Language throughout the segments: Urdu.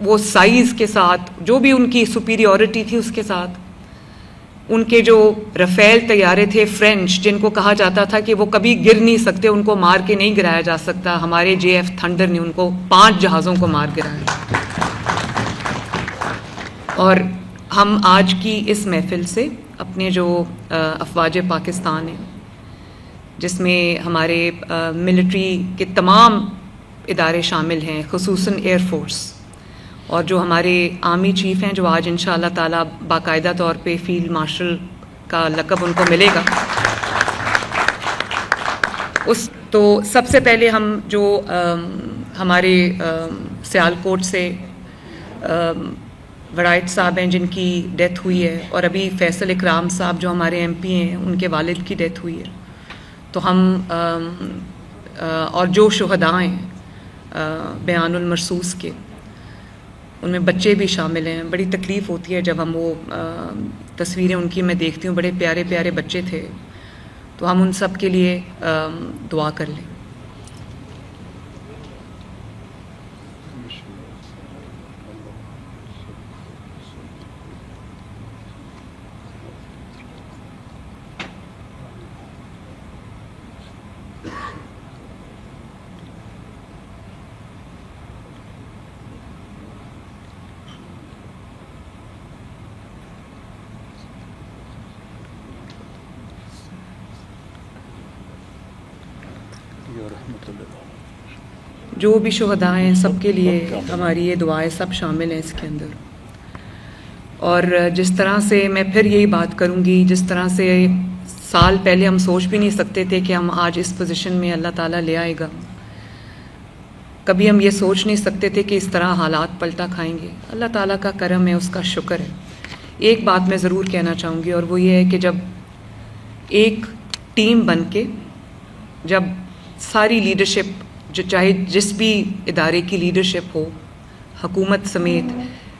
وہ سائز کے ساتھ جو بھی ان کی سپیریورٹی تھی اس کے ساتھ ان کے جو رفیل طیارے تھے فرینچ جن کو کہا جاتا تھا کہ وہ کبھی گر نہیں سکتے, ان کو مار کے نہیں گرایا جا سکتا, ہمارے JF تھنڈر نے ان کو 5 جہازوں کو مار گرایا. اور ہم آج کی اس محفل سے اپنے جو افواج پاکستان ہیں جس میں ہمارے ملٹری کے تمام ادارے شامل ہیں, خصوصاً ایئر فورس, اور جو ہمارے آرمی چیف ہیں جو آج انشاءاللہ تعالیٰ باقاعدہ طور پہ فیلڈ مارشل کا لقب ان کو ملے گا. تو سب سے پہلے ہم جو ہمارے سیالکوٹ سے وڑائٹ صاحب ہیں جن کی ڈیتھ ہوئی ہے, اور ابھی فیصل اکرام صاحب جو ہمارے MP ہیں ان کے والد کی ڈیتھ ہوئی ہے, تو ہم اور جو شہداء ہیں بیان المرصوص کے, ان میں بچے بھی شامل ہیں. بڑی تکلیف ہوتی ہے جب ہم وہ تصویریں ان کی میں دیکھتی ہوں, بڑے پیارے پیارے بچے تھے. تو ہم ان سب کے لیے دعا کر لیں. جو بھی شہداء ہیں سب کے لیے ہماری یہ دعائیں سب شامل ہیں اس کے اندر. اور جس طرح سے میں پھر یہی بات کروں گی, جس طرح سے سال پہلے ہم سوچ بھی نہیں سکتے تھے کہ ہم آج اس پوزیشن میں اللہ تعالیٰ لے آئے گا, کبھی ہم یہ سوچ نہیں سکتے تھے کہ اس طرح حالات پلٹا کھائیں گے. اللہ تعالیٰ کا کرم ہے, اس کا شکر ہے. ایک بات میں ضرور کہنا چاہوں گی, اور وہ یہ ہے کہ جب ایک ٹیم بن کے, جب ساری لیڈرشپ جو چاہے جس بھی ادارے کی لیڈرشپ ہو, حکومت سمیت,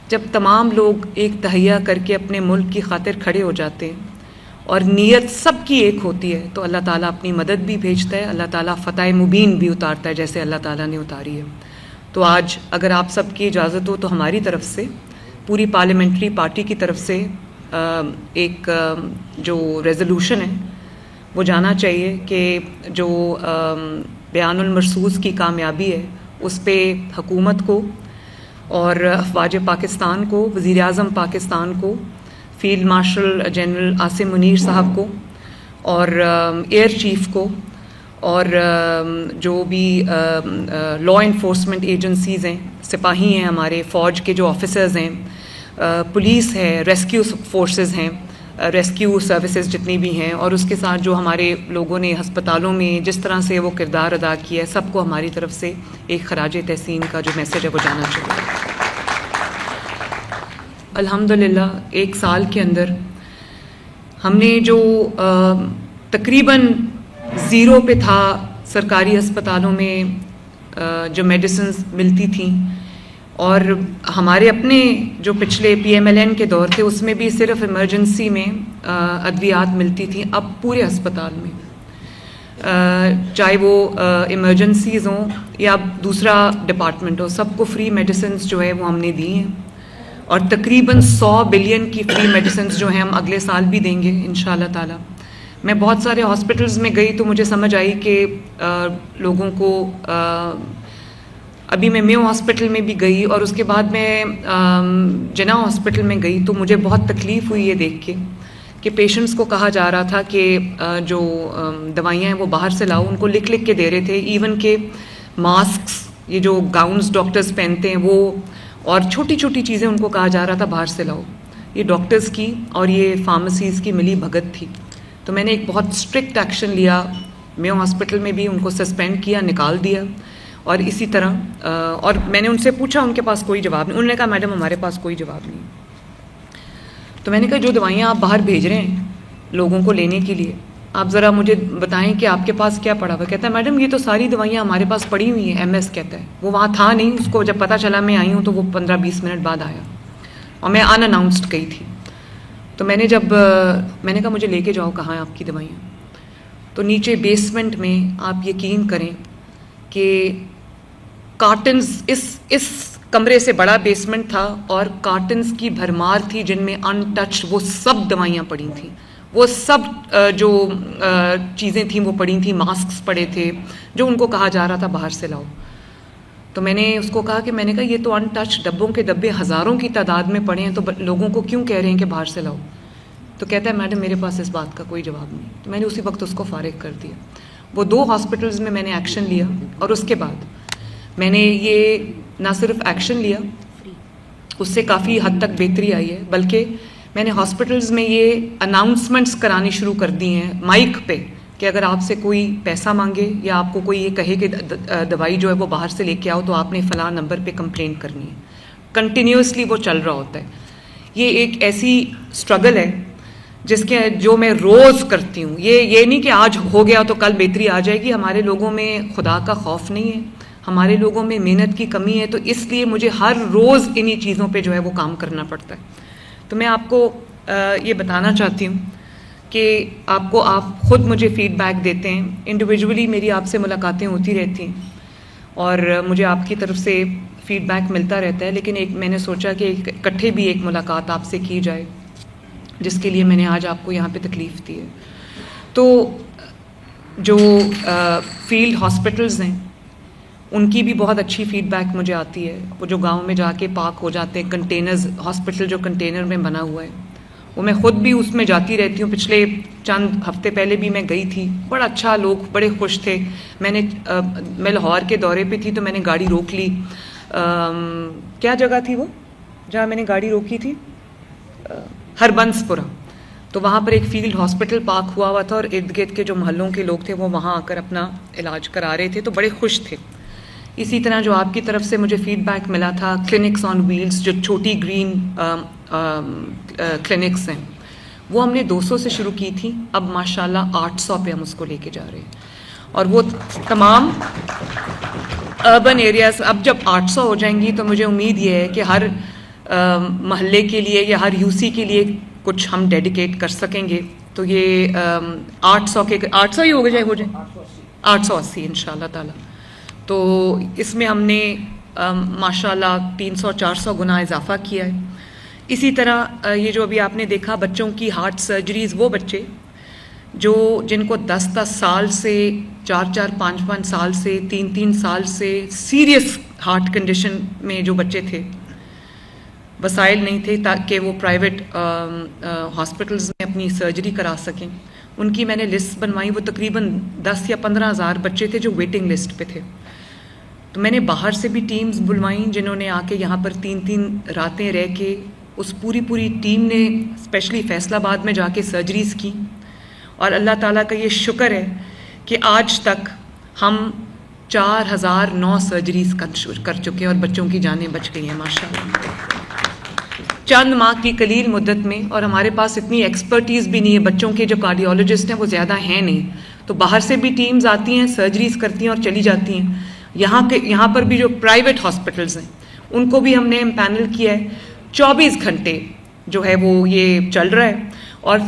جب تمام لوگ ایک تہیہ کر کے اپنے ملک کی خاطر کھڑے ہو جاتے ہیں اور نیت سب کی ایک ہوتی ہے, تو اللہ تعالیٰ اپنی مدد بھی بھیجتا ہے, اللہ تعالیٰ فتح مبین بھی اتارتا ہے جیسے اللہ تعالیٰ نے اتاری ہے. تو آج اگر آپ سب کی اجازت ہو تو ہماری طرف سے, پوری پارلیمنٹری پارٹی کی طرف سے ایک جو ریزولوشن ہے وہ جانا چاہیے کہ جو بیان المرصوص کی کامیابی ہے اس پہ حکومت کو اور افواج پاکستان کو, وزیر اعظم پاکستان کو, field marshal general Asim Munir صاحب کو, اور ایئر چیف کو, اور جو بھی لا انفورسمنٹ ایجنسیز ہیں, سپاہی ہیں ہمارے, فوج کے جو آفیسرز ہیں, پولیس ہے, ریسکیو فورسز ہیں, ریسکیو سروسز جتنی بھی ہیں, اور اس کے ساتھ جو ہمارے لوگوں نے ہسپتالوں میں جس طرح سے وہ کردار ادا کیا ہے, سب کو ہماری طرف سے ایک خراج تحسین کا جو میسج ہے وہ جانا چاہیے. الحمدللہ ایک سال کے اندر ہم نے جو تقریباً زیرو پہ تھا سرکاری ہسپتالوں میں جو میڈیسنز ملتی تھیں, اور ہمارے اپنے جو پچھلے PMLN کے دور تھے اس میں بھی صرف ایمرجنسی میں ادویات ملتی تھیں. اب پورے ہسپتال میں چاہے وہ ایمرجنسیز ہوں یا دوسرا ڈپارٹمنٹ ہو, سب کو فری میڈیسنز جو ہے وہ ہم نے دی ہیں, اور تقریباً 100 بلین کی فری میڈیسنز جو ہیں ہم اگلے سال بھی دیں گے انشاءاللہ تعالی. میں بہت سارے ہاسپٹلز میں گئی تو مجھے سمجھ آئی کہ لوگوں کو, ابھی میں میو ہاسپٹل میں بھی گئی اور اس کے بعد میں جنا ہاسپٹل میں گئی, تو مجھے بہت تکلیف ہوئی یہ دیکھ کے کہ پیشنٹس کو کہا جا رہا تھا کہ جو دوائیاں ہیں وہ باہر سے لاؤ, ان کو لکھ لکھ کے دے رہے تھے. ایون کہ ماسکس, یہ جو گاؤنز ڈاکٹرز پہنتے ہیں وہ, اور چھوٹی چھوٹی چیزیں ان کو کہا جا رہا تھا باہر سے لاؤ. یہ ڈاکٹرز کی اور یہ فارمیسیز کی ملی بھگت تھی. تو میں نے ایک بہت اسٹرکٹ ایکشن لیا, میو ہاسپٹل میں بھی ان کو سسپینڈ کیا, نکال دیا. اور اسی طرح اور میں نے ان سے پوچھا, ان کے پاس کوئی جواب نہیں. انہوں نے کہا میڈم ہمارے پاس کوئی جواب نہیں. تو میں نے کہا جو دوائیاں آپ باہر بھیج رہے ہیں لوگوں کو لینے کے لیے, آپ ذرا مجھے بتائیں کہ آپ کے پاس کیا پڑا ہوا. کہتا ہے میڈم یہ تو ساری دوائیاں ہمارے پاس پڑی ہوئی ہیں. MS کہتا ہے, وہ وہاں تھا نہیں, اس کو جب پتہ چلا میں آئی ہوں تو وہ 15-20 منٹ بعد آیا, اور میں ان اناؤنسڈ گئی تھی. تو میں نے کہا مجھے لے کے جاؤ, کہاں ہیں آپ کی دوائیاں. تو نیچے بیسمنٹ میں آپ یقین کریں کہ کارٹنز, اس کمرے سے بڑا بیسمنٹ تھا اور کارٹنز کی بھرمار تھی جن میں ان ٹچ وہ سب دوائیاں پڑی تھیں، وہ سب جو چیزیں تھیں وہ پڑی تھیں، ماسکس پڑے تھے جو ان کو کہا جا رہا تھا باہر سے لاؤ. تو میں نے اس کو کہا کہ میں نے کہا یہ تو ان ٹچ ڈبوں کے ڈبے ہزاروں کی تعداد میں پڑے ہیں، تو لوگوں کو کیوں کہہ رہے ہیں کہ باہر سے لاؤ؟ تو کہتا ہے میڈم میرے پاس اس بات کا کوئی جواب نہیں. تو میں نے اسی وقت اس کو فارغ کر دیا. وہ 2 ہاسپٹلز میں نے ایکشن لیا، اور اس کے بعد میں نے یہ نہ صرف ایکشن لیا، اس سے کافی حد تک بہتری آئی ہے، بلکہ میں نے ہاسپٹلز میں یہ اناؤنسمنٹس کرانی شروع کر دی ہیں مائک پہ کہ اگر آپ سے کوئی پیسہ مانگے یا آپ کو کوئی یہ کہے کہ دوائی جو ہے وہ باہر سے لے کے آؤ تو آپ نے فلاں نمبر پہ کمپلینٹ کرنی ہے. کنٹینیوسلی وہ چل رہا ہوتا ہے. یہ ایک ایسی اسٹرگل ہے جو میں روز کرتی ہوں. یہ نہیں کہ آج ہو گیا تو کل بہتری آ جائے گی. ہمارے لوگوں میں خدا کا خوف نہیں ہے، ہمارے لوگوں میں محنت کی کمی ہے، تو اس لیے مجھے ہر روز انہی چیزوں پہ جو ہے وہ کام کرنا پڑتا ہے. تو میں آپ کو یہ بتانا چاہتی ہوں کہ آپ خود مجھے فیڈ بیک دیتے ہیں. انڈیویجولی میری آپ سے ملاقاتیں ہوتی رہتی ہیں اور مجھے آپ کی طرف سے فیڈ بیک ملتا رہتا ہے، لیکن میں نے سوچا کہ اکٹھے بھی ایک ملاقات آپ سے کی جائے، جس کے لیے میں نے آج آپ کو یہاں پہ تکلیف دی ہے. تو جو فیلڈ ہاسپٹلز ہیں ان کی بھی بہت اچھی فیڈ بیک مجھے آتی ہے. وہ جو گاؤں میں جا کے پاک ہو جاتے ہیں کنٹینرز، ہاسپٹل جو کنٹینر میں بنا ہوا ہے، وہ میں خود بھی اس میں جاتی رہتی ہوں. پچھلے چند ہفتے پہلے بھی میں گئی تھی، بڑا اچھا، لوگ بڑے خوش تھے. میں لاہور کے دورے پہ تھی تو میں نے گاڑی روک لی. کیا جگہ تھی وہ جہاں میں نے گاڑی روکی تھی؟ ہربنس پورہ. تو وہاں پر ایک فیلڈ ہاسپٹل پاک ہوا تھا اور ارد گرد کے جو محلوں کے لوگ تھے وہ وہاں آ کر اپنا علاج کرا رہے تھے، تو بڑے خوش تھے. اسی طرح جو آپ کی طرف سے مجھے فیڈ بیک ملا تھا کلینکس آن ویلز، جو چھوٹی گرین کلینکس ہیں، وہ ہم نے 200 سے شروع کی تھی. اب ماشاءاللہ 800 پہ ہم اس کو لے کے جا رہے ہیں. اور وہ تمام اربن ایریاز اب جب 800 ہو جائیں گی تو مجھے امید یہ ہے کہ ہر محلے کے لیے یا ہر یوسی کے لیے کچھ ہم ڈیڈیکیٹ کر سکیں گے. تو یہ 800 ہی ہو جائے 880 انشاءاللہ تعالی. تو اس میں ہم نے ماشاءاللہ 300-400 گنا اضافہ کیا ہے. اسی طرح یہ جو ابھی آپ نے دیکھا بچوں کی ہارٹ سرجریز، وہ بچے جن کو 10 سال سے 4-5 سال سے 3 سال سے سیریس ہارٹ کنڈیشن میں جو بچے تھے، وسائل نہیں تھے تاکہ وہ پرائیویٹ ہاسپٹلز میں اپنی سرجری کرا سکیں، ان کی میں نے لسٹ بنوائی. وہ تقریباً 10 یا 15 ہزار بچے تھے جو ویٹنگ لسٹ پہ تھے. تو میں نے باہر سے بھی ٹیمز بلوائیں جنہوں نے آ کے یہاں پر 3 راتیں رہ کے اس پوری ٹیم نے اسپیشلی فیصل آباد میں جا کے سرجریز کی. اور اللہ تعالیٰ کا یہ شکر ہے کہ آج تک ہم 4009 سرجریز کر چکے ہیں اور بچوں کی جانیں بچ گئی ہیں ماشاءاللہ چند ماہ کی قلیل مدت میں. اور ہمارے پاس اتنی ایکسپرٹیز بھی نہیں ہے، بچوں کے جو کارڈیولوجسٹ ہیں وہ زیادہ ہیں نہیں، تو باہر سے بھی ٹیمز آتی ہیں، سرجریز کرتی ہیں اور چلی جاتی ہیں. یہاں پر بھی جو پرائیویٹ ہاسپٹلز ہیں ان کو بھی ہم نے امپینل کیا ہے. 24 گھنٹے جو ہے وہ یہ چل رہا ہے. اور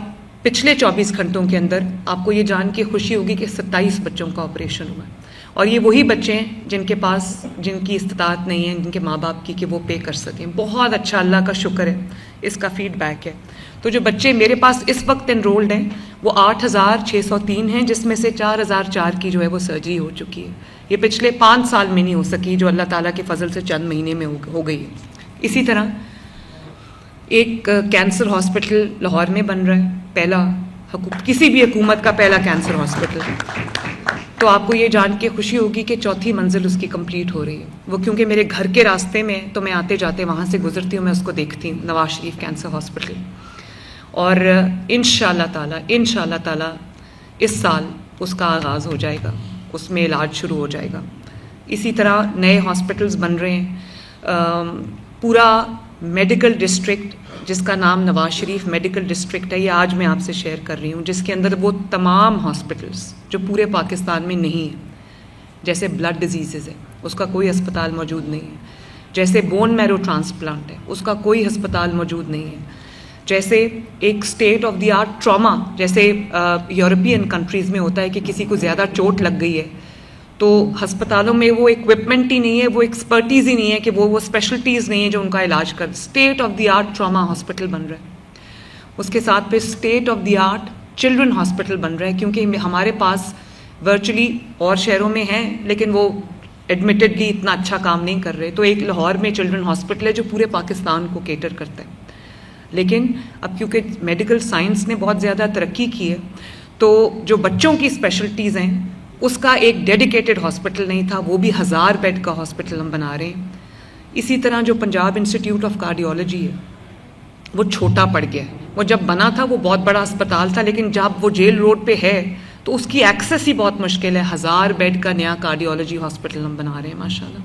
پچھلے 24 گھنٹوں کے اندر آپ کو یہ جان کے خوشی ہوگی کہ 27 بچوں کا آپریشن ہوا ہے. اور یہ وہی بچے ہیں جن کی استطاعت نہیں ہے، جن کے ماں باپ کی کہ وہ پے کر سکیں. بہت اچھا، اللہ کا شکر ہے، اس کا فیڈ بیک ہے. تو جو بچے میرے پاس اس وقت انرولڈ ہیں وہ 8603 ہیں، جس میں سے 4004 کی جو ہے وہ سرجری ہو چکی ہے. یہ پچھلے 5 سال میں نہیں ہو سکی، جو اللہ تعالیٰ کے فضل سے چند مہینے میں ہو گئی ہے. اسی طرح ایک کینسر ہاسپٹل لاہور میں بن رہا ہے، پہلا کسی بھی حکومت کا پہلا کینسر ہاسپٹل. تو آپ کو یہ جان کے خوشی ہوگی کہ 4تھی منزل اس کی کمپلیٹ ہو رہی ہے. وہ کیونکہ میرے گھر کے راستے میں تو میں آتے جاتے وہاں سے گزرتی ہوں، میں اس کو دیکھتی ہوں، نواز شریف کینسر ہاسپٹل. اور انشاءاللہ تعالی اس سال اس کا آغاز ہو جائے گا، اس میں علاج شروع ہو جائے گا. اسی طرح نئے ہاسپٹلز بن رہے ہیں. پورا میڈیکل ڈسٹرکٹ جس کا نام نواز شریف میڈیکل ڈسٹرکٹ ہے، یہ آج میں آپ سے شیئر کر رہی ہوں، جس کے اندر وہ تمام ہاسپٹلز جو پورے پاکستان میں نہیں ہیں. جیسے بلڈ ڈیزیزز ہے، اس کا کوئی ہسپتال موجود نہیں ہے. جیسے بون میرو ٹرانسپلانٹ ہے، اس کا کوئی ہسپتال موجود نہیں ہے. جیسے ایک state of the art trauma, جیسے یورپین کنٹریز میں ہوتا ہے کہ کسی کو زیادہ چوٹ لگ گئی ہے تو ہسپتالوں میں وہ اکوپمنٹ ہی نہیں ہے, وہ ایکسپرٹیز ہی نہیں ہے کہ وہ اسپیشلٹیز نہیں ہے جو ان کا علاج کر. State of the art trauma hospital بن رہا ہے, اس کے ساتھ پہ state of the art children hospital بن رہا ہے, کیونکہ ہمارے پاس ورچولی اور شہروں میں ہیں لیکن وہ ایڈمیٹڈلی اتنا اچھا کام نہیں کر رہے. تو ایک لاہور میں چلڈرن ہاسپٹل ہے جو پورے پاکستان کو کیٹر کرتا ہے, لیکن اب کیونکہ میڈیکل سائنس نے بہت زیادہ ترقی کی ہے تو جو بچوں کی اسپیشلٹیز ہیں اس کا ایک ڈیڈیکیٹڈ ہاسپٹل نہیں تھا, وہ بھی 1000 بیڈ کا ہاسپٹل ہم بنا رہے ہیں. اسی طرح جو پنجاب انسٹیٹیوٹ آف کارڈیولوجی ہے وہ چھوٹا پڑ گیا ہے. وہ جب بنا تھا وہ بہت بڑا اسپتال تھا, لیکن جب وہ جیل روڈ پہ ہے تو اس کی ایکسیس ہی بہت مشکل ہے. 1000 بیڈ کا نیا کارڈیولوجی ہاسپٹل ہم بنا رہے ہیں ماشاءاللہ.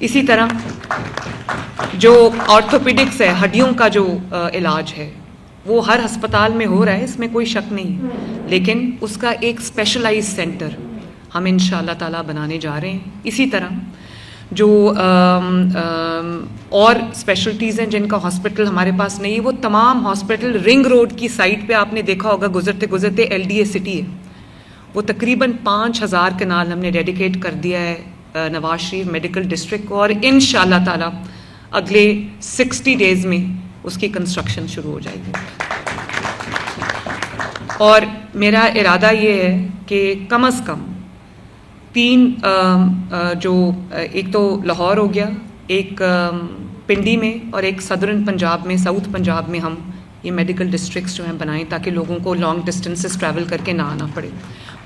اسی طرح جو آرتھوپیڈکس ہے, ہڈیوں کا جو علاج ہے, وہ ہر ہسپتال میں ہو رہا ہے, اس میں کوئی شک نہیں, لیکن اس کا ایک اسپیشلائز سینٹر ہم انشاءاللہ تعالیٰ بنانے جا رہے ہیں. اسی طرح جو اور اسپیشلٹیز ہیں جن کا ہاسپٹل ہمارے پاس نہیں ہے, وہ تمام ہاسپٹل رنگ روڈ کی سائٹ پہ آپ نے دیکھا ہوگا گزرتے گزرتے LDA سٹی ہے, وہ تقریباً 5000 کنال ہم نے ڈیڈیکیٹ کر دیا ہے نواز شریف میڈیکل ڈسٹرکٹ کو, اور انشاءاللہ تعالیٰ اگلے 60 ڈیز میں اس کی کنسٹرکشن شروع ہو جائے گی. اور میرا ارادہ یہ ہے کہ کم از کم 3 جو ایک تو لاہور ہو گیا, ایک پنڈی میں اور ایک صدرن پنجاب میں, ساؤتھ پنجاب میں ہم یہ میڈیکل ڈسٹرکٹس جو ہیں بنائیں تاکہ لوگوں کو لانگ ڈسٹینسز ٹریول کر کے نہ آنا پڑے.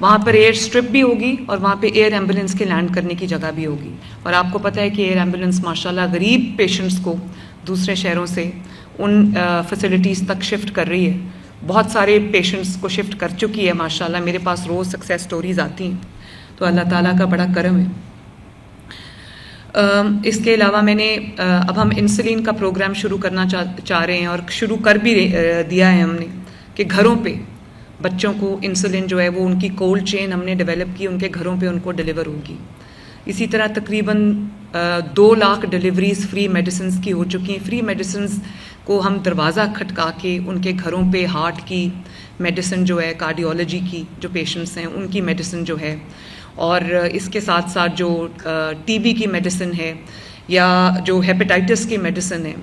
وہاں پر ایئر اسٹرپ بھی ہوگی اور وہاں پہ ایئر ایمبولینس کے لینڈ کرنے کی جگہ بھی ہوگی. اور آپ کو پتہ ہے کہ ایئر ایمبولینس ماشاءاللہ غریب پیشنٹس کو دوسرے شہروں سے ان فیسلٹیز تک شفٹ کر رہی ہے. بہت سارے پیشنٹس کو شفٹ کر چکی ہے ماشاءاللہ, میرے پاس روز سکسیس سٹوریز آتی ہیں, تو اللہ تعالیٰ کا بڑا کرم ہے. اس کے علاوہ میں نے اب ہم انسولین کا پروگرام شروع کرنا چاہ رہے ہیں, اور شروع کر بھی دیا ہے ہم نے, کہ گھروں پہ بچوں کو انسولین جو ہے وہ ان کی کولڈ چین ہم نے ڈیولپ کی, ان کے گھروں پہ ان کو ڈیلیور ہوگی. اسی طرح تقریباً 2 لاکھ ڈیلیوریز فری میڈیسنز کی ہو چکی ہیں. فری میڈیسنز کو ہم دروازہ کھٹکا کے ان کے گھروں پہ ہارٹ کی میڈیسن جو ہے, کارڈیولوجی کی جو پیشنٹس ہیں ان کی میڈیسن جو ہے, اور اس کے ساتھ ساتھ جو TB کی میڈیسن ہے, یا جو ہیپیٹائٹس کی میڈیسن ہے,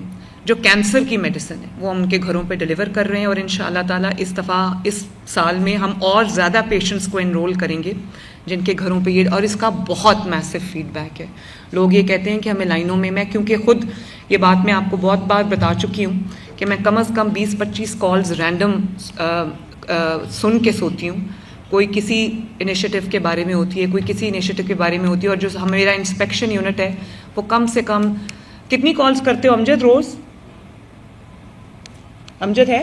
جو کینسر کی میڈیسن ہے, وہ ہم ان کے گھروں پہ ڈیلیور کر رہے ہیں. اور انشاءاللہ تعالیٰ اس دفعہ اس سال میں ہم اور زیادہ پیشنٹس کو انرول کریں گے جن کے گھروں پہ یہ, اور اس کا بہت میسو فیڈ بیک ہے. لوگ یہ کہتے ہیں کہ ہمیں لائنوں میں کیونکہ خود یہ بات میں آپ کو بہت بار بتا چکی ہوں کہ میں کم از کم 20-25 کالز رینڈم سن کے سوتی ہوں. کوئی کسی انیشیٹو کے بارے میں ہوتی ہے, کوئی کسی انیشیٹو کے بارے میں ہوتی ہے, اور جو میرا انسپیکشن یونٹ ہے وہ کم سے کم کتنی کالز کرتے ہو امجد روز؟ امجد ہے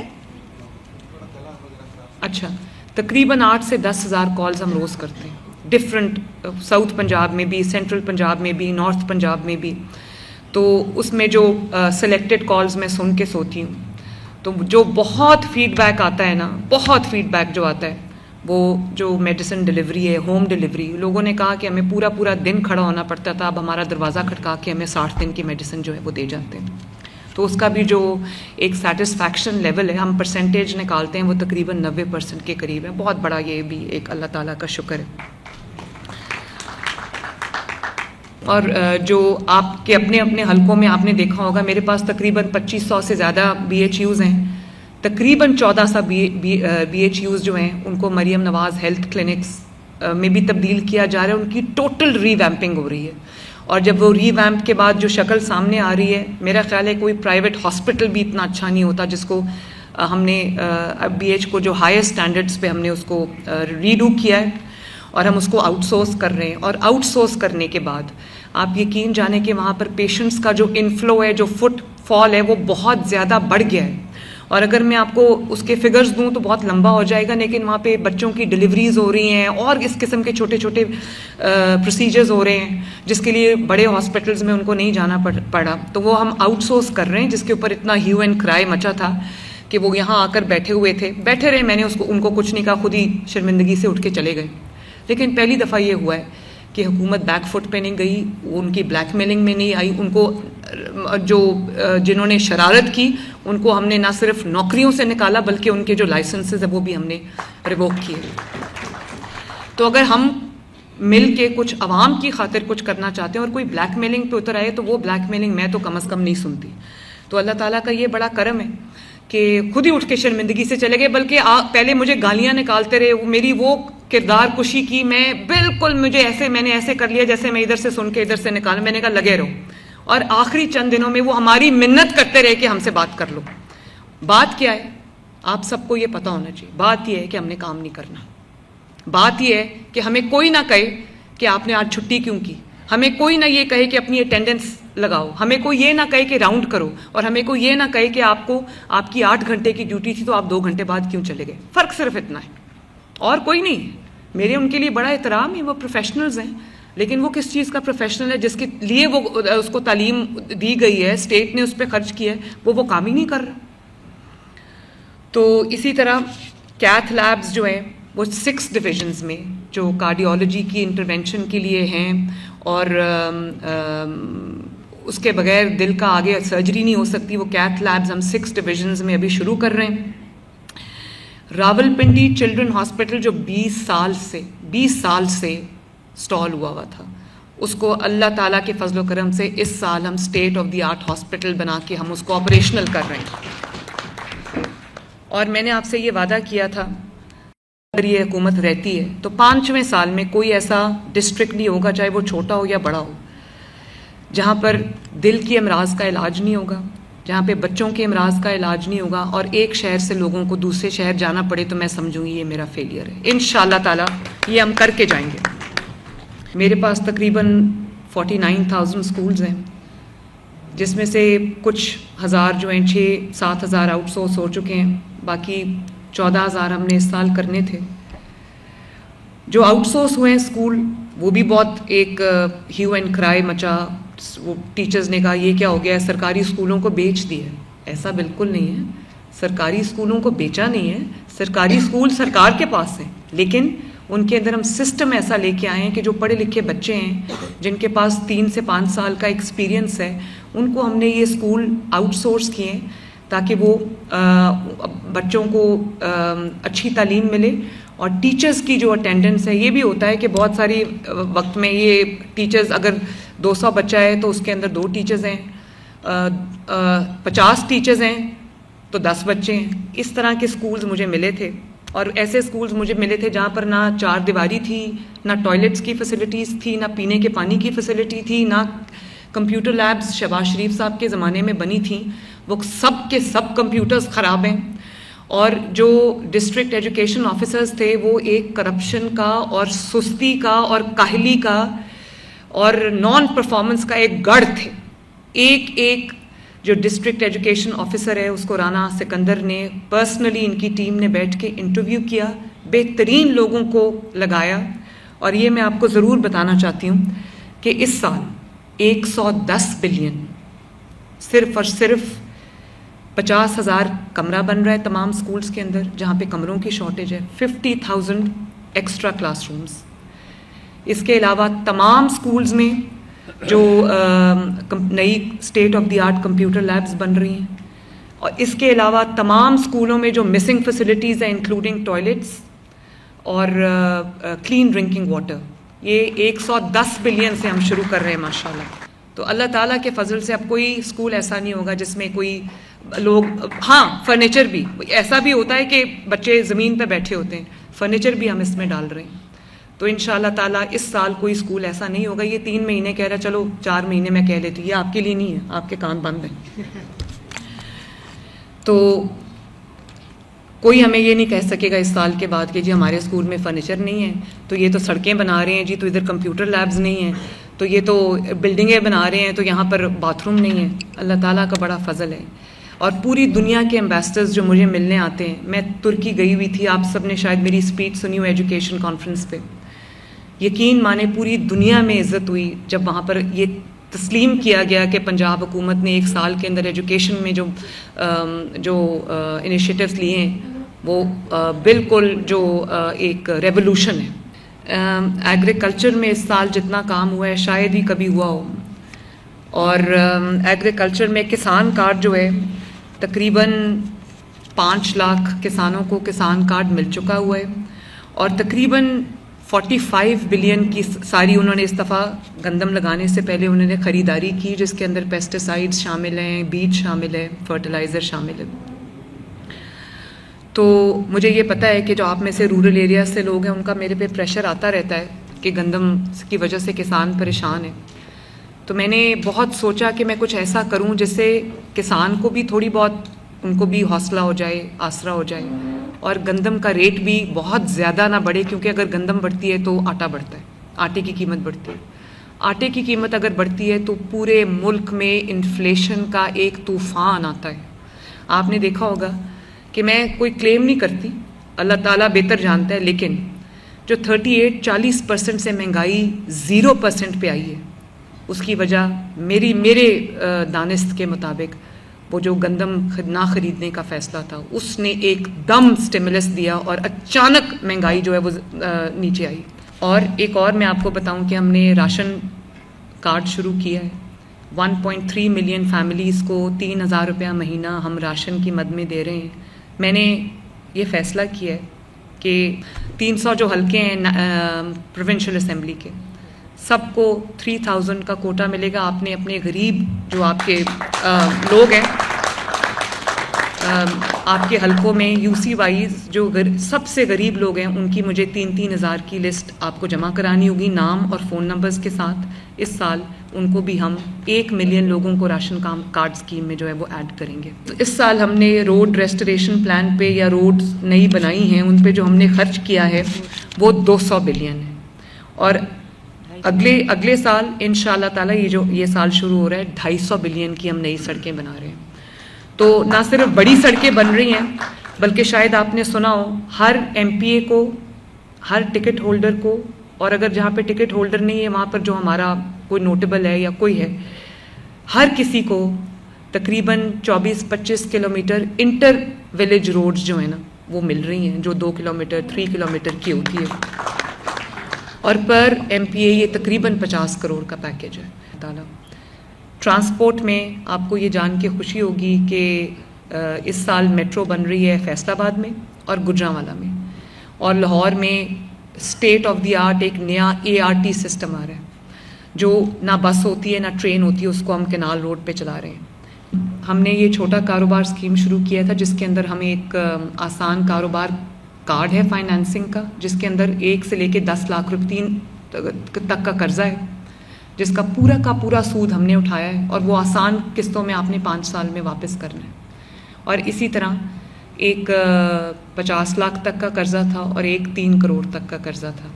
اچھا, تقریباً 8 سے 10 ہزار کالز ہم روز کرتے ہیں, ڈفرینٹ ساؤتھ پنجاب میں بھی, سینٹرل پنجاب میں بھی, نارتھ پنجاب میں بھی. تو اس میں جو سلیکٹڈ کالز میں سن کے سوتی ہوں, تو جو بہت فیڈ بیک آتا ہے نا, بہت فیڈ بیک جو آتا ہے, وہ جو میڈیسن ڈیلیوری ہے, ہوم ڈیلیوری. لوگوں نے کہا کہ ہمیں پورا دن کھڑا ہونا پڑتا تھا, اب ہمارا دروازہ کھٹکا کے ہمیں 60 دن کی میڈیسن جو ہے وہ دے جاتے ہیں. تو اس کا بھی جو ایک سیٹسفیکشن لیول ہے, ہم پرسنٹیج نکالتے ہیں, وہ تقریباً 90% کے قریب ہے. بہت بڑا یہ بھی ایک اللہ تعالیٰ کا شکر ہے. اور جو آپ کے اپنے اپنے حلقوں میں آپ نے دیکھا ہوگا, میرے پاس تقریباً 2500 سے زیادہ BHUs ہیں. تقریباً 1400 BHUs جو ہیں ان کو مریم نواز ہیلتھ کلینکس میں بھی تبدیل کیا جا رہا ہے. ان کی ٹوٹل ری ویمپنگ ہو رہی ہے, اور جب وہ ری ویمپ کے بعد جو شکل سامنے آ رہی ہے, میرا خیال ہے کوئی پرائیویٹ ہاسپٹل بھی اتنا اچھا نہیں ہوتا جس کو ہم نے BH کو جو ہائر سٹینڈرڈز پہ ہم نے اس کو ریڈو کیا ہے, اور ہم اس کو آؤٹ سورس کر رہے ہیں. اور آؤٹ سورس کرنے کے بعد آپ یقین جانیں کہ وہاں پر پیشنٹس کا جو انفلو ہے, جو فٹ فال ہے, وہ بہت زیادہ بڑھ گیا ہے. اور اگر میں آپ کو اس کے فگرز دوں تو بہت لمبا ہو جائے گا, لیکن وہاں پہ بچوں کی ڈیلیوریز ہو رہی ہیں اور اس قسم کے چھوٹے چھوٹے پروسیجرز ہو رہے ہیں جس کے لیے بڑے ہاسپٹلز میں ان کو نہیں جانا پڑا. تو وہ ہم آؤٹ سورس کر رہے ہیں, جس کے اوپر اتنا ہیو اینڈ کرائے مچا تھا کہ وہ یہاں آ کر بیٹھے ہوئے تھے. بیٹھے رہے, میں نے ان کو کچھ نہیں کہا, خود ہی شرمندگی سے اٹھ کے چلے گئے. لیکن پہلی دفعہ یہ ہوا ہے کہ حکومت بیک فٹ پہ نہیں گئی, ان کی بلیک میلنگ میں نہیں آئی. ان کو جو جنہوں نے شرارت کی ان کو ہم نے نہ صرف نوکریوں سے نکالا بلکہ ان کے جو لائسنسز ہیں وہ بھی ہم نے ریووک کیے. تو اگر ہم مل کے کچھ عوام کی خاطر کچھ کرنا چاہتے ہیں اور کوئی بلیک میلنگ پہ اتر آئے تو وہ بلیک میلنگ میں تو کم از کم نہیں سنتی. تو اللہ تعالیٰ کا یہ بڑا کرم ہے کہ خود ہی اٹھ کے شرمندگی سے چلے گئے, بلکہ پہلے مجھے گالیاں نکالتے رہے, میری وہ کردار کشی کی, میں بالکل میں نے ایسے کر لیا جیسے میں ادھر سے سن کے ادھر سے نکال, میں نے کہا لگے رہو. اور آخری چند دنوں میں وہ ہماری منت کرتے رہے کہ ہم سے بات کر لو. بات کیا ہے آپ سب کو یہ پتا ہونا چاہیے, بات یہ ہے کہ ہم نے کام نہیں کرنا. بات یہ ہے کہ ہمیں کوئی نہ کہے کہ آپ نے آج چھٹی کیوں کی, ہمیں کوئی نہ یہ کہے کہ اپنی اٹینڈنس لگاؤ, ہمیں کوئی یہ نہ کہے کہ راؤنڈ کرو, اور ہمیں کوئی یہ نہ کہے کہ آپ کی 8 گھنٹے کی ڈیوٹی تھی تو آپ 2 گھنٹے بعد کیوں چلے گئے. فرق صرف اتنا ہے اور کوئی نہیں. میرے ان کے لیے بڑا احترام ہے, وہ پروفیشنلز ہیں, لیکن وہ کس چیز کا پروفیشنل ہے جس کے لیے وہ اس کو تعلیم دی گئی ہے, اسٹیٹ نے اس پہ خرچ کیا ہے, وہ کام ہی نہیں کر رہا. تو اسی طرح کیتھ لیبز جو ہیں وہ 6 ڈویژنز میں جو کارڈیولوجی کی انٹرونشن کے لیے ہیں, اور اس کے بغیر دل کا آگے سرجری نہیں ہو سکتی, وہ کیتھ لیبز ہم 6 ڈویژنز میں ابھی شروع کر رہے ہیں. راولپنڈی چلڈرن ہاسپٹل جو 20 سال سے سٹال ہوا تھا, اس کو اللہ تعالیٰ کے فضل و کرم سے اس سال ہم state of the art hospital بنا کے ہم اس کو آپریشنل کر رہے ہیں. اور میں نے آپ سے یہ وعدہ کیا تھا اگر یہ حکومت رہتی ہے تو 5ویں سال میں کوئی ایسا ڈسٹرکٹ نہیں ہوگا, چاہے وہ چھوٹا ہو یا بڑا ہو, جہاں پر دل کی امراض کا علاج نہیں ہوگا, جہاں پہ بچوں کے امراض کا علاج نہیں ہوگا, اور ایک شہر سے لوگوں کو دوسرے شہر جانا پڑے تو میں سمجھوں گی یہ میرا فیلئر ہے. انشاءاللہ تعالیٰ یہ ہم کر کے جائیں گے. میرے پاس تقریباً 49,000 سکولز ہیں, جس میں سے کچھ ہزار جو ہیں 6-7 ہزار آؤٹ سورس ہو چکے ہیں, باقی 14,000 ہم نے اس سال کرنے تھے. جو آؤٹ سورس ہوئے ہیں اسکول وہ بھی بہت ایک ہیو اینڈ کرائی مچا. وہ ٹیچرز نے کہا یہ کیا ہو گیا ہے, سرکاری اسکولوں کو بیچ دیا. ایسا بالکل نہیں ہے, سرکاری اسکولوں کو بیچا نہیں ہے. سرکاری اسکول سرکار کے پاس ہیں, لیکن ان کے اندر ہم سسٹم ایسا لے کے آئے ہیں کہ جو پڑھے لکھے بچے ہیں جن کے پاس 3 سے 5 سال کا ایکسپیرینس ہے, ان کو ہم نے یہ اسکول آؤٹ سورس کیے ہیں تاکہ وہ بچوں کو اچھی تعلیم ملے. اور ٹیچرز کی جو اٹینڈنس ہے, یہ بھی ہوتا ہے کہ بہت ساری وقت میں یہ ٹیچرز اگر 200 بچہ ہے تو اس کے اندر 2 ٹیچرز ہیں, 50 ٹیچرز ہیں تو 10 بچے ہیں. اس طرح کے سکولز مجھے ملے تھے, اور ایسے سکولز مجھے ملے تھے جہاں پر نہ 4 دیواری تھی, نہ ٹوائلٹس کی فیسلٹیز تھی, نہ پینے کے پانی کی فیسلٹی تھی, نہ کمپیوٹر لیبز شہباز شریف صاحب کے زمانے میں بنی تھیں. وہ سب کے سب کمپیوٹرز خراب ہیں, اور جو ڈسٹرکٹ ایجوکیشن آفیسرز تھے وہ ایک کرپشن کا اور سستی کا اور کاہلی کا اور نان پرفارمنس کا ایک گڑھ تھے. ایک جو ڈسٹرکٹ ایجوکیشن آفیسر ہے اس کو رانا سکندر نے پرسنلی ان کی ٹیم نے بیٹھ کے انٹرویو کیا, بہترین لوگوں کو لگایا. اور یہ میں آپ کو ضرور بتانا چاہتی ہوں کہ اس سال 110 بلین صرف اور صرف 50,000 کمرہ بن رہا ہے تمام سکولز کے اندر جہاں پہ کمروں کی شارٹیج ہے, 50,000 ایکسٹرا کلاس رومز. اس کے علاوہ تمام سکولز میں جو نئی state of the art computer labs بن رہی ہیں, اور اس کے علاوہ تمام سکولوں میں جو مسنگ فیسلٹیز ہیں انکلوڈنگ ٹوائلٹس اور کلین ڈرنکنگ واٹر, یہ 110 بلین سے ہم شروع کر رہے ہیں ماشاءاللہ. تو اللہ تعالیٰ کے فضل سے اب کوئی اسکول ایسا نہیں ہوگا جس میں کوئی لوگ, ہاں فرنیچر بھی ایسا بھی ہوتا ہے کہ بچے زمین پہ بیٹھے ہوتے ہیں, فرنیچر بھی ہم اس میں ڈال رہے ہیں. تو انشاءاللہ تعالیٰ اس سال کوئی اسکول ایسا نہیں ہوگا. یہ 3 مہینے کہہ رہا, چلو 4 مہینے میں کہہ لیتی, یہ آپ کے لیے نہیں ہے, آپ کے کان بند ہیں. تو کوئی ہمیں یہ نہیں کہہ سکے گا اس سال کے بعد کہ جی ہمارے اسکول میں فرنیچر نہیں ہے, تو یہ تو سڑکیں بنا رہے ہیں جی, تو ادھر کمپیوٹر لیبز نہیں ہیں, تو یہ تو بلڈنگیں بنا رہے ہیں تو یہاں پر باتھ روم نہیں ہے. اللہ تعالیٰ کا بڑا فضل ہے. اور پوری دنیا کے ایمبیسڈرز جو مجھے ملنے آتے ہیں, میں ترکی گئی ہوئی تھی, آپ سب نے شاید میری اسپیچ سنی ہو ایجوکیشن کانفرنس پہ. یقین مانے پوری دنیا میں عزت ہوئی جب وہاں پر یہ تسلیم کیا گیا کہ پنجاب حکومت نے 1 سال کے اندر ایجوکیشن میں جو انیشیٹوز لیے ہیں وہ بالکل جو ایک ریولوشن ہے. ایگریکلچر میں اس سال جتنا کام ہوا ہے شاید ہی کبھی ہوا ہو. اور ایگریکلچر میں کسان کارڈ جو ہے تقریباً 5 لاکھ کسانوں کو کسان کارڈ مل چکا ہوا ہے, اور تقریباً 45 بلین کی ساری انہوں نے اس دفعہ گندم لگانے سے پہلے انہوں نے خریداری کی، جس کے اندر پیسٹیسائڈز شامل ہیں، بیج شامل ہے، فرٹیلائزر شامل ہے. تو مجھے یہ پتہ ہے کہ جو آپ میں سے رورل ایریاز سے لوگ ہیں ان کا میرے پہ پریشر آتا رہتا ہے کہ گندم کی وجہ سے کسان پریشان ہیں. تو میں نے بہت سوچا کہ میں کچھ ایسا کروں جس سے کسان کو بھی تھوڑی بہت ان کو بھی حوصلہ ہو جائے، آسرا ہو جائے، اور گندم کا ریٹ بھی بہت زیادہ نہ بڑھے، کیونکہ اگر گندم بڑھتی ہے تو آٹا بڑھتا ہے، آٹے کی قیمت بڑھتی ہے. آٹے کی قیمت اگر بڑھتی ہے تو پورے ملک میں انفلیشن کا ایک طوفان آتا ہے. آپ نے دیکھا ہوگا کہ میں کوئی کلیم نہیں کرتی، اللہ تعالیٰ بہتر جانتا ہے، لیکن جو 38-40% سے مہنگائی 0% پہ آئی ہے، اس کی وجہ میرے دانست کے مطابق وہ جو گندم نہ خریدنے کا فیصلہ تھا، اس نے ایک دم سٹیمولس دیا اور اچانک مہنگائی جو ہے وہ نیچے آئی. اور ایک اور میں آپ کو بتاؤں کہ ہم نے راشن کارڈ شروع کیا ہے. 1.3 ملین فیملیز کو 3,000 روپیہ مہینہ ہم راشن کی مد میں دے رہے ہیں. میں نے یہ فیصلہ کیا ہے کہ 300 جو حلقے ہیں پروونشل اسمبلی کے، سب کو 3,000 کا کوٹا ملے گا. آپ نے اپنے غریب جو آپ کے لوگ ہیں آپ کے حلقوں میں یو سی وائز جو سب سے غریب لوگ ہیں ان کی مجھے 3,000 کی لسٹ آپ کو جمع کرانی ہوگی نام اور فون نمبرز کے ساتھ. اس سال ان کو بھی ہم 1 ملین لوگوں کو راشن کارڈ اسکیم میں جو ہے وہ ایڈ کریں گے. اس سال ہم نے روڈ ریسٹوریشن پلان پہ یا روڈ نئی بنائی ہیں ان پہ جو ہم نے خرچ کیا ہے وہ 200 بلین ہے. اور اگلے سال انشاءاللہ تعالیٰ یہ سال شروع ہو رہا ہے 250 بلین کی ہم نئی سڑکیں بنا رہے ہیں. تو نہ صرف بڑی سڑکیں بن رہی ہیں بلکہ شاید آپ نے سنا ہو ہر ایم پی اے کو، ہر ٹکٹ ہولڈر کو، اور اگر جہاں پہ ٹکٹ ہولڈر نہیں ہے وہاں پر جو ہمارا کوئی نوٹیبل ہے یا کوئی ہے، ہر کسی کو تقریباً 24-25 کلومیٹر انٹر ولیج روڈز جو ہیں نا وہ مل رہی ہیں، جو 2 کلومیٹر 3 کلومیٹر کی ہوتی ہے. اور پر ایم پی اے یہ تقریباً 50 کروڑ کا پیکیج ہے. تعالیٰ ٹرانسپورٹ میں آپ کو یہ جان کے خوشی ہوگی کہ اس سال میٹرو بن رہی ہے فیصل آباد میں اور گجرانوالہ میں، اور لاہور میں اسٹیٹ آف دی آرٹ ایک نیا ART سسٹم آ رہا ہے جو نہ بس ہوتی ہے نہ ٹرین ہوتی ہے، اس کو ہم کینال روڈ پہ چلا رہے ہیں. ہم نے یہ چھوٹا کاروبار اسکیم شروع کیا تھا جس کے اندر ہمیں ایک آسان کاروبار کارڈ ہے فائنانسنگ کا، جس کے اندر 1 سے لے کے 10 لاکھ روپے تک کا قرضہ ہے، جس کا پورا سود ہم نے اٹھایا ہے، اور وہ آسان قسطوں میں آپ نے 5 سال میں واپس کرنا ہے. اور اسی طرح ایک 50 لاکھ تک کا قرضہ تھا اور ایک 3 کروڑ تک کا قرضہ تھا.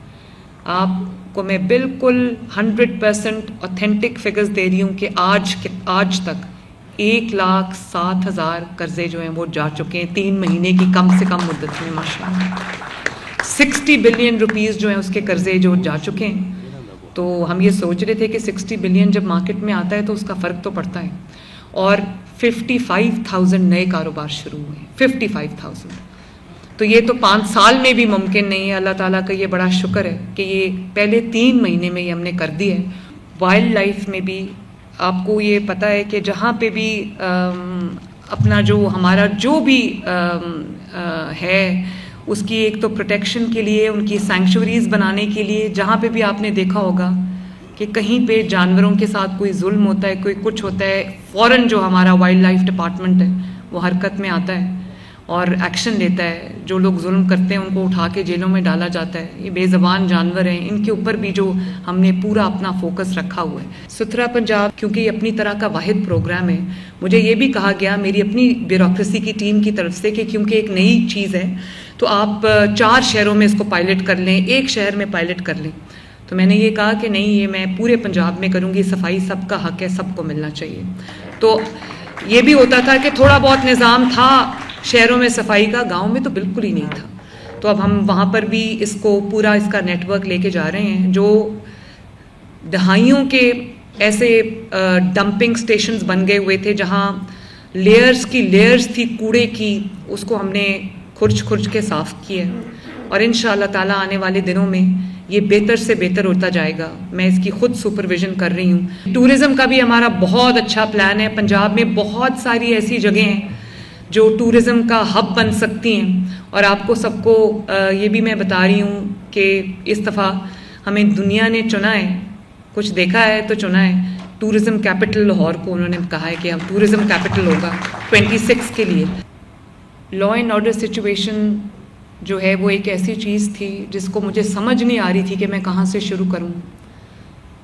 آپ کو میں بالکل 100% اوتھینٹک فگرز دے رہی ہوں کہ آج تک 1,07,000 قرضے جو ہیں وہ جا چکے ہیں 3 مہینے کی کم سے کم مدت میں. ماشاءاللہ 60 بلین روپیز جو ہیں اس کے قرضے جو جا چکے ہیں. تو ہم یہ سوچ رہے تھے کہ 60 بلین جب مارکیٹ میں آتا ہے تو اس کا فرق تو پڑتا ہے. اور 55,000 نئے کاروبار شروع ہوئے ہیں. 55,000. تو یہ تو 5 سال میں بھی ممکن نہیں ہے. اللہ تعالیٰ کا یہ بڑا شکر ہے کہ یہ پہلے 3 مہینے میں یہ ہم نے کر دیا ہے. وائلڈ لائف میں بھی آپ کو یہ پتہ ہے کہ جہاں پہ بھی اپنا جو ہمارا جو بھی ہے اس کی ایک تو پروٹیکشن کے لیے، ان کی سینکچوریز بنانے کے لیے، جہاں پہ بھی آپ نے دیکھا ہوگا کہ کہیں پہ جانوروں کے ساتھ کوئی ظلم ہوتا ہے، کوئی کچھ ہوتا ہے، فوراً جو ہمارا وائلڈ لائف ڈپارٹمنٹ ہے وہ حرکت میں آتا ہے اور ایکشن لیتا ہے. جو لوگ ظلم کرتے ہیں ان کو اٹھا کے جیلوں میں ڈالا جاتا ہے. یہ بے زبان جانور ہیں، ان کے اوپر بھی جو ہم نے پورا اپنا فوکس رکھا ہوا ہے. ستھرا پنجاب کیونکہ یہ اپنی طرح کا واحد پروگرام ہے، مجھے یہ بھی کہا گیا میری اپنی بیوروکریسی کی ٹیم کی طرف سے کہ کیونکہ ایک نئی چیز ہے تو آپ 4 شہروں میں اس کو پائلٹ کر لیں، 1 شہر میں پائلٹ کر لیں. تو میں نے یہ کہا کہ نہیں، یہ میں پورے پنجاب میں کروں گی. صفائی سب کا حق ہے، سب کو ملنا چاہیے. تو یہ بھی ہوتا تھا کہ تھوڑا بہت نظام تھا شہروں میں صفائی کا، گاؤں میں تو بالکل ہی نہیں تھا. تو اب ہم وہاں پر بھی اس کو پورا اس کا نیٹ ورک لے کے جا رہے ہیں. جو دہائیوں کے ایسے ڈمپنگ سٹیشنز بن گئے ہوئے تھے جہاں لیئرز تھی کوڑے کی، اس کو ہم نے کھرچ کے صاف کیا. اور انشاءاللہ تعالیٰ آنے والے دنوں میں یہ بہتر سے بہتر ہوتا جائے گا. میں اس کی خود سپرویژن کر رہی ہوں. ٹورزم کا بھی ہمارا بہت اچھا پلان ہے. پنجاب میں بہت ساری ایسی جگہیں ہیں جو ٹورزم کا ہب بن سکتی ہیں. اور آپ کو سب کو یہ بھی میں بتا رہی ہوں کہ اس دفعہ ہمیں دنیا نے چنا ہے, کچھ دیکھا ہے تو چنا ہے, ٹورزم کیپٹل لاہور کو انہوں نے کہا ہے کہ اب ٹورزم کیپٹل ہوگا 26 کے لیے. لا اینڈ آرڈر سچویشن جو ہے وہ ایک ایسی چیز تھی جس کو مجھے سمجھ نہیں آ رہی تھی کہ میں کہاں سے شروع کروں.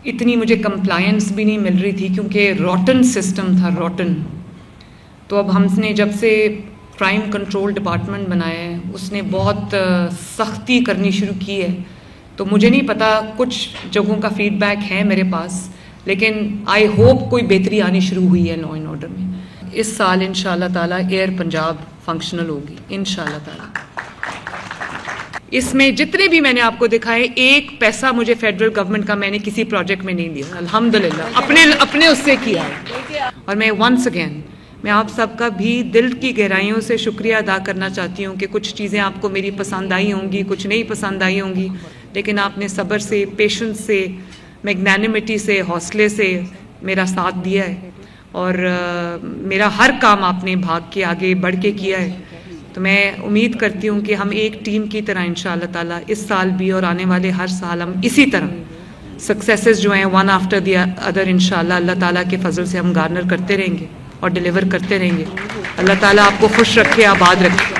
اتنی مجھے کمپلائنس بھی نہیں مل رہی تھی کیونکہ روٹن سسٹم تھا, روٹن. تو اب ہم نے جب سے کرائم کنٹرول ڈپارٹمنٹ بنایا ہے اس نے بہت سختی کرنی شروع کی ہے. تو مجھے نہیں پتا, کچھ جگہوں کا فیڈ بیک ہے میرے پاس, لیکن آئی ہوپ کوئی بہتری آنی شروع ہوئی ہے لا اینڈ آرڈر میں. اس سال انشاءاللہ تعالیٰ ایئر پنجاب فنکشنل ہوگی انشاءاللہ تعالیٰ. اس میں جتنے بھی میں نے آپ کو دکھائے, ایک پیسہ مجھے فیڈرل گورنمنٹ کا میں نے کسی پروجیکٹ میں نہیں دیا, الحمدللہ اپنے اس سے کیا ہے. اور میں ونس اگین میں آپ سب کا بھی دل کی گہرائیوں سے شکریہ ادا کرنا چاہتی ہوں کہ کچھ چیزیں آپ کو میری پسند آئی ہوں گی, کچھ نہیں پسند آئی ہوں گی, لیکن آپ نے صبر سے, پیشنس سے, میگنینمٹی سے, حوصلے سے میرا ساتھ دیا ہے. اور میرا ہر کام آپ نے بھاگ کے آگے بڑھ کے کیا ہے. تو میں امید کرتی ہوں کہ ہم ایک ٹیم کی طرح انشاءاللہ تعالیٰ اس سال بھی اور آنے والے ہر سال ہم اسی طرح سکسیسز جو ہیں ون آفٹر دی ادر انشاءاللہ اللہ تعالیٰ کے فضل سے ہم گارنر کرتے رہیں گے اور ڈیلیور کرتے رہیں گے. اللہ تعالیٰ آپ کو خوش رکھے, آباد رکھے.